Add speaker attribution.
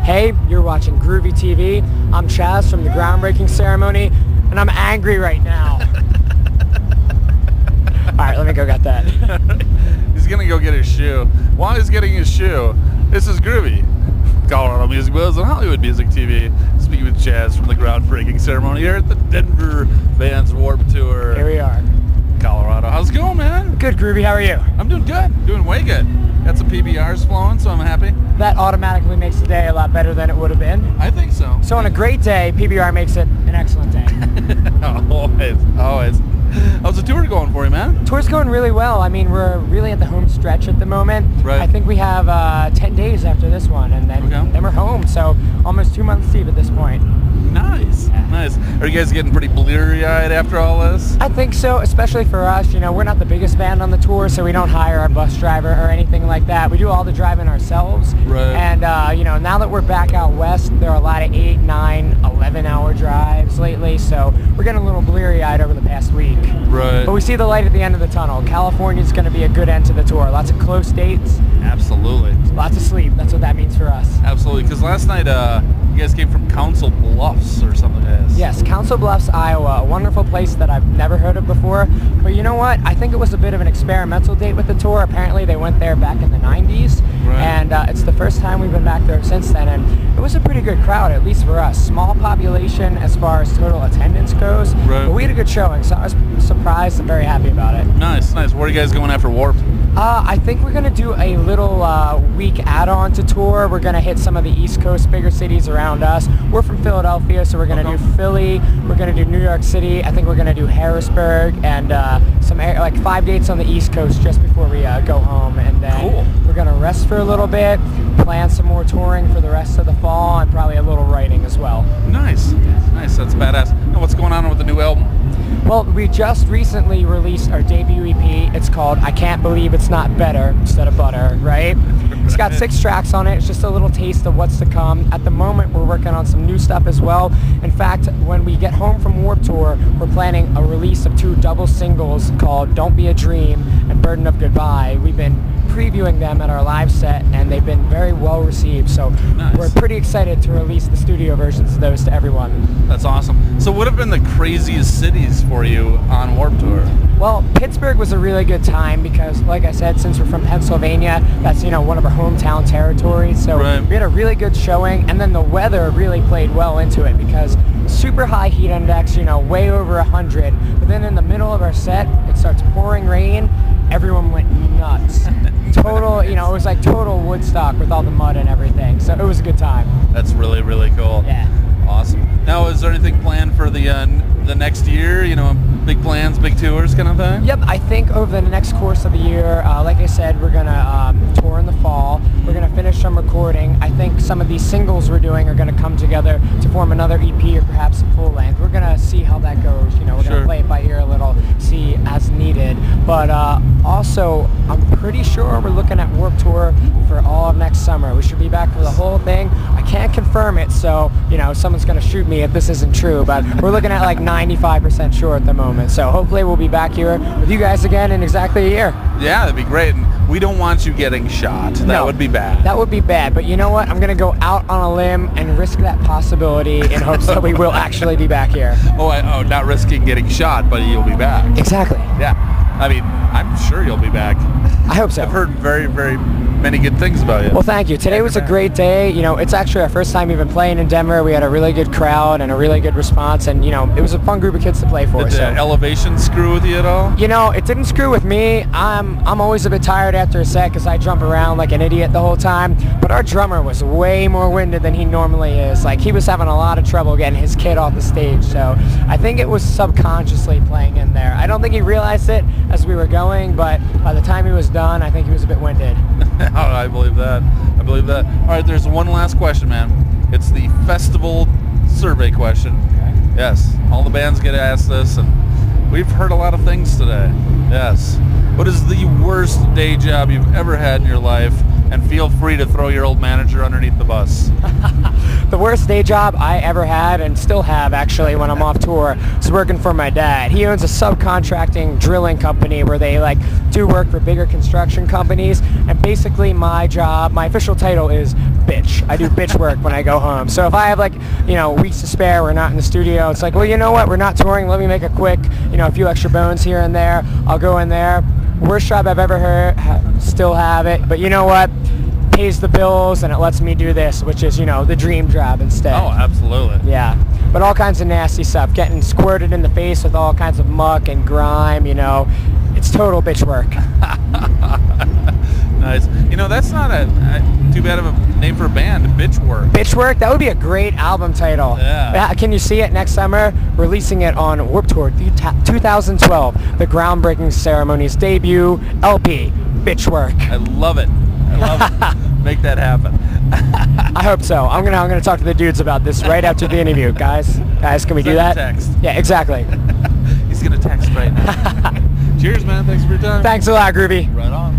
Speaker 1: Hey, you're watching Groovey.TV. I'm Chaz from the groundbreaking ceremony, and I'm angry right now. Alright, let me go get that.
Speaker 2: He's gonna go get his shoe. While he's getting his shoe, this is Groovy, Colorado Music Buzz on Hollywood.TV. Speaking with Chaz from the groundbreaking ceremony here at the Denver Band's Warped Tour.
Speaker 1: Here we are.
Speaker 2: Colorado. How's it going, man?
Speaker 1: Good, Groovy. How are you?
Speaker 2: I'm doing good. Doing way good. Got some PBRs flowing, so I'm happy.
Speaker 1: That automatically makes the day a lot better than it would have been.
Speaker 2: I think so.
Speaker 1: So on a great day, PBR makes it an excellent day.
Speaker 2: Always. How's the tour going for you, man?
Speaker 1: Tour's going really well. I mean, we're really at the home stretch at the moment.
Speaker 2: Right.
Speaker 1: I think we have 10 days after this one, and then we're home. So almost 2 months deep at this point.
Speaker 2: Nice.
Speaker 1: Yeah.
Speaker 2: Nice. Are you guys getting pretty bleary-eyed after all this?
Speaker 1: I think so, especially for us. You know, we're not the biggest band on the tour, so we don't hire our bus driver or anything like that. We do all the driving ourselves.
Speaker 2: Right.
Speaker 1: And, you know, now that we're back out west, there are a lot of 8, 9, 11-hour drives lately, so we're getting a little bleary-eyed over the past week.
Speaker 2: Right.
Speaker 1: But we see the light at the end of the tunnel. California's going to be a good end to the tour. Lots of close dates.
Speaker 2: Absolutely.
Speaker 1: Lots of sleep. That's what that means for us.
Speaker 2: Absolutely. Because last night you guys came from Council Bluffs or something.
Speaker 1: Yes, Council Bluffs, Iowa. A wonderful place that I've never heard of before. But you know what? I think it was a bit of an experimental date with the tour. Apparently they went there back in the 90s.
Speaker 2: Right.
Speaker 1: And it's the first time we've been back there since then. And it was a pretty good crowd, at least for us. Small population as far as total attendance goes.
Speaker 2: Right.
Speaker 1: But we had a good showing, so I was surprised and very happy about it.
Speaker 2: Nice, nice. Where are you guys going after Warped?
Speaker 1: I think we're going to do a little week add-on to tour. We're going to hit some of the East Coast bigger cities around us. We're from Philadelphia, so we're going to do Philly. We're going to do New York City. I think we're going to do Harrisburg and like 5 dates on the East Coast just before we go home. And then we're going to rest for a little bit, plan some more touring for the rest of the fall, and probably a little writing as well.
Speaker 2: Nice. Nice. That's badass. Now, what's going on with the new album?
Speaker 1: Well, we just recently released our debut EP. It's called I Can't Believe It's Not Better instead of Butter, right? It's got 6 tracks on it. It's just a little taste of what's to come. At the moment, we're working on some new stuff as well. In fact, when we get home from Warped Tour, we're planning a release of 2 double singles called Don't Be a Dream and Burden of Goodbye. We've been previewing them at our live set, and they've been very well received. So we're pretty excited to release the studio versions of those to everyone.
Speaker 2: That's awesome. So what have been the craziest cities for you on Warped Tour?
Speaker 1: Well, Pittsburgh was a really good time because, like I said, since we're from Pennsylvania, that's, you know, one of our hometown territories. So we had a really good showing, and then the weather really played well into it because super high heat index, you know, way over 100. But then in the middle of our set, it starts pouring rain. Everyone went nuts. Total, you know, it was like total Woodstock with all the mud and everything. So it was a good time.
Speaker 2: That's really, really cool.
Speaker 1: Yeah.
Speaker 2: Awesome. Now, is there anything planned for the next year? You know, big plans, big tours kind of thing?
Speaker 1: Yep, I think over the next course of the year, like I said, we're going to tour in the fall. We're going to finish some recording. I think some of these singles we're doing are going to come together to form another EP or perhaps a full length. We're going to see how that goes. You know, we're going to play it by ear a little, see as needed. But also, I'm pretty sure we're looking at Warped Tour for all of next summer. We should be back for the whole thing. I can't confirm it, so, you know, someone's going to shoot me if this isn't true, but we're looking at like 95% sure at the moment. So hopefully we'll be back here with you guys again in exactly a year.
Speaker 2: Yeah, that'd be great. And we don't want you getting shot. That would be bad.
Speaker 1: That would be bad. But you know what? I'm going to go out on a limb and risk that possibility in hopes that we will actually be back here.
Speaker 2: Oh, not risking getting shot, but you'll be back.
Speaker 1: Exactly.
Speaker 2: Yeah. I mean, I'm sure you'll be back.
Speaker 1: I hope so.
Speaker 2: I've heard very, very many good things about you.
Speaker 1: Well, thank you. Today was a great day. You know, it's actually our first time even playing in Denver. We had a really good crowd and a really good response, and, you know, it was a fun group of kids to play for.
Speaker 2: Did the elevation screw with you at all?
Speaker 1: You know, it didn't screw with me. I'm always a bit tired after a set because I jump around like an idiot the whole time, but our drummer was way more winded than he normally is. Like, he was having a lot of trouble getting his kid off the stage, so I think it was subconsciously playing in there. I don't think he realized it as we were going, but by the time he was done, I think he was a bit winded.
Speaker 2: I believe that. I believe that. All right, there's one last question, man. It's the festival survey question.
Speaker 1: Okay.
Speaker 2: Yes, all the bands get asked this, and we've heard a lot of things today. Yes. What is the worst day job you've ever had in your life? and feel free to throw your old manager underneath the bus.
Speaker 1: The worst day job I ever had, and still have actually when I'm off tour, is working for my dad. He owns a subcontracting drilling company where they like do work for bigger construction companies, and basically my job, my official title is bitch. I do bitch work when I go home. So if I have like, you know, weeks to spare, we're not in the studio, it's like, well, you know what, we're not touring, let me make a quick, you know, a few extra bones here and there. I'll go in there. Worst job I've ever heard, still have it, but you know what? Pays the bills and it lets me do this, which is, you know, the dream job instead.
Speaker 2: Oh, absolutely.
Speaker 1: Yeah, but all kinds of nasty stuff, getting squirted in the face with all kinds of muck and grime, you know, it's total bitch work.
Speaker 2: Nice. You know, that's not too bad of a name for a band, Bitch Work.
Speaker 1: Bitch Work, that would be a great album title.
Speaker 2: Yeah.
Speaker 1: Can you see it next summer? Releasing it on Warped Tour 2012, the groundbreaking ceremony's debut LP, Bitch Work.
Speaker 2: I love it. I love it. Make that happen.
Speaker 1: I hope so. I'm gonna talk to the dudes about this right after the interview, guys. Can we do that?
Speaker 2: Text.
Speaker 1: Yeah, exactly.
Speaker 2: He's gonna text right now. Cheers, man. Thanks for your time.
Speaker 1: Thanks a lot, Groovy.
Speaker 2: Right on.